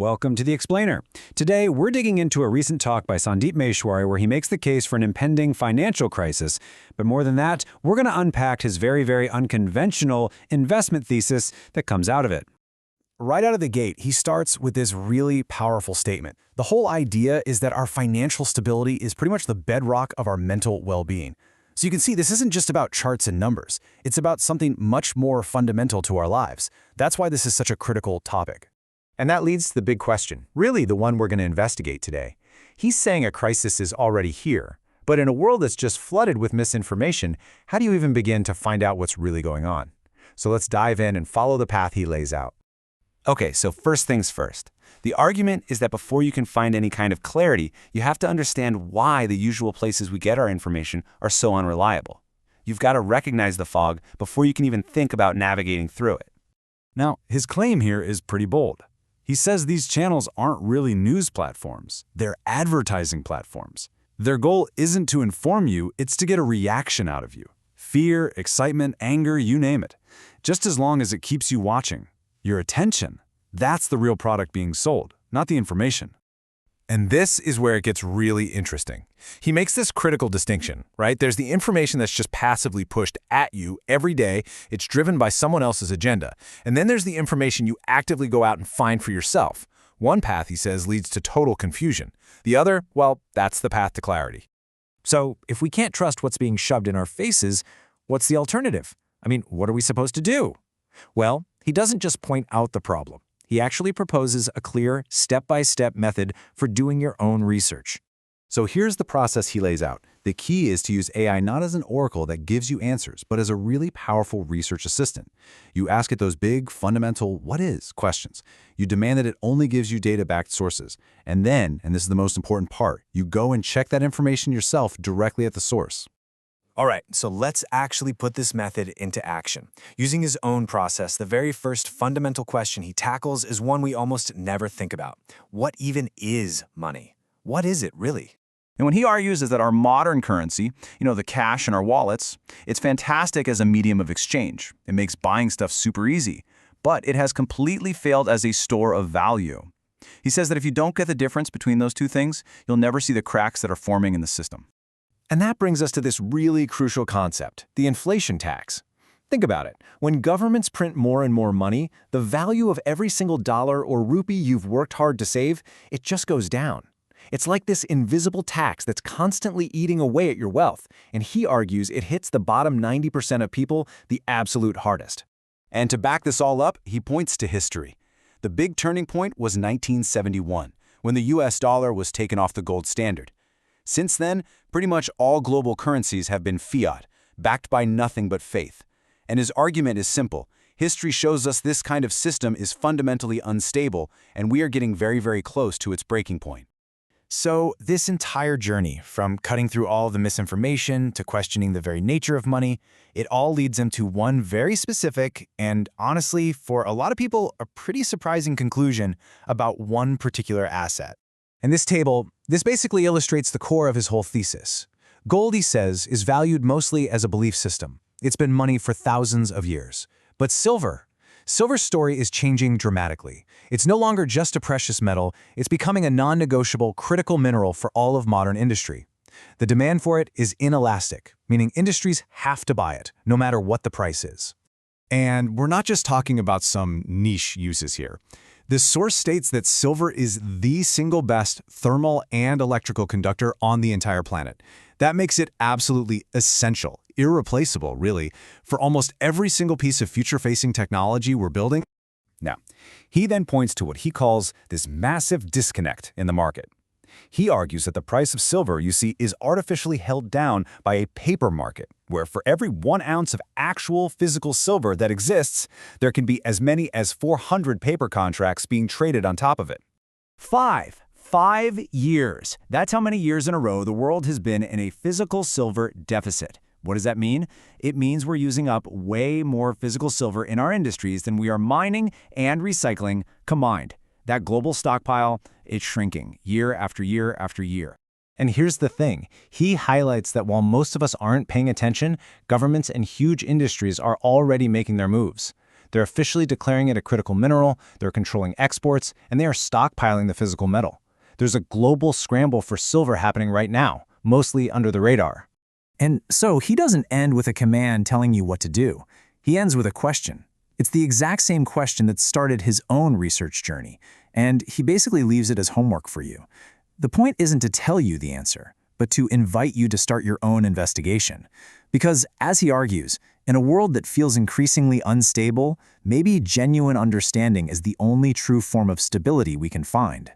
Welcome to The Explainer. Today, we're digging into a recent talk by Sandeep Maheshwari where he makes the case for an impending financial crisis. But more than that, we're going to unpack his very unconventional investment thesis that comes out of it. Right out of the gate, he starts with this really powerful statement. The whole idea is that our financial stability is pretty much the bedrock of our mental well-being. So you can see this isn't just about charts and numbers. It's about something much more fundamental to our lives. That's why this is such a critical topic. And that leads to the big question, really the one we're going to investigate today. He's saying a crisis is already here, but in a world that's just flooded with misinformation, how do you even begin to find out what's really going on? So let's dive in and follow the path he lays out. Okay, so first things first. The argument is that before you can find any kind of clarity, you have to understand why the usual places we get our information are so unreliable. You've got to recognize the fog before you can even think about navigating through it. Now, his claim here is pretty bold. He says these channels aren't really news platforms, they're advertising platforms. Their goal isn't to inform you, it's to get a reaction out of you. Fear, excitement, anger, you name it. Just as long as it keeps you watching. Your attention, that's the real product being sold, not the information. And this is where it gets really interesting. He makes this critical distinction, right? There's the information that's just passively pushed at you every day. It's driven by someone else's agenda. And then there's the information you actively go out and find for yourself. One path, he says, leads to total confusion. The other, well, that's the path to clarity. So if we can't trust what's being shoved in our faces, what's the alternative? I mean, what are we supposed to do? Well, he doesn't just point out the problem. He actually proposes a clear, step-by-step method for doing your own research. So here's the process he lays out. The key is to use AI not as an oracle that gives you answers, but as a really powerful research assistant. You ask it those big, fundamental, what is questions. You demand that it only gives you data-backed sources. And then, and this is the most important part, you go and check that information yourself directly at the source. All right, so let's actually put this method into action. Using his own process, the very first fundamental question he tackles is one we almost never think about. What even is money? What is it really? And what he argues is that our modern currency, the cash in our wallets, it's fantastic as a medium of exchange. It makes buying stuff super easy, but it has completely failed as a store of value. He says that if you don't get the difference between those two things, you'll never see the cracks that are forming in the system. And that brings us to this really crucial concept, the inflation tax. Think about it. When governments print more and more money, the value of every single dollar or rupee you've worked hard to save, it just goes down. It's like this invisible tax that's constantly eating away at your wealth, and he argues it hits the bottom 90% of people the absolute hardest. And to back this all up, he points to history. The big turning point was 1971, when the US dollar was taken off the gold standard. Since then, pretty much all global currencies have been fiat, backed by nothing but faith. And his argument is simple. History shows us this kind of system is fundamentally unstable, and we are getting very close to its breaking point. So this entire journey, from cutting through all of the misinformation to questioning the very nature of money, it all leads him to one very specific and, honestly, for a lot of people, a pretty surprising conclusion about one particular asset. And this table, this basically illustrates the core of his whole thesis. Gold, he says, is valued mostly as a belief system. It's been money for thousands of years. But silver's story is changing dramatically. It's no longer just a precious metal, it's becoming a non-negotiable critical mineral for all of modern industry. The demand for it is inelastic, meaning industries have to buy it, no matter what the price is. And we're not just talking about some niche uses here. The source states that silver is the single best thermal and electrical conductor on the entire planet. That makes it absolutely essential, irreplaceable, really, for almost every single piece of future-facing technology we're building. Now, he then points to what he calls this massive disconnect in the market. He argues that the price of silver, you see, is artificially held down by a paper market, where for every 1 ounce of actual physical silver that exists, there can be as many as 400 paper contracts being traded on top of it. 5 years. That's how many years in a row the world has been in a physical silver deficit. What does that mean? It means we're using up way more physical silver in our industries than we are mining and recycling combined. That global stockpile, it's shrinking year after year after year. And here's the thing. He highlights that while most of us aren't paying attention, governments and huge industries are already making their moves. They're officially declaring it a critical mineral, they're controlling exports, and they are stockpiling the physical metal. There's a global scramble for silver happening right now, mostly under the radar. And so he doesn't end with a command telling you what to do. He ends with a question. It's the exact same question that started his own research journey, and he basically leaves it as homework for you. The point isn't to tell you the answer, but to invite you to start your own investigation. Because, as he argues, in a world that feels increasingly unstable, maybe genuine understanding is the only true form of stability we can find.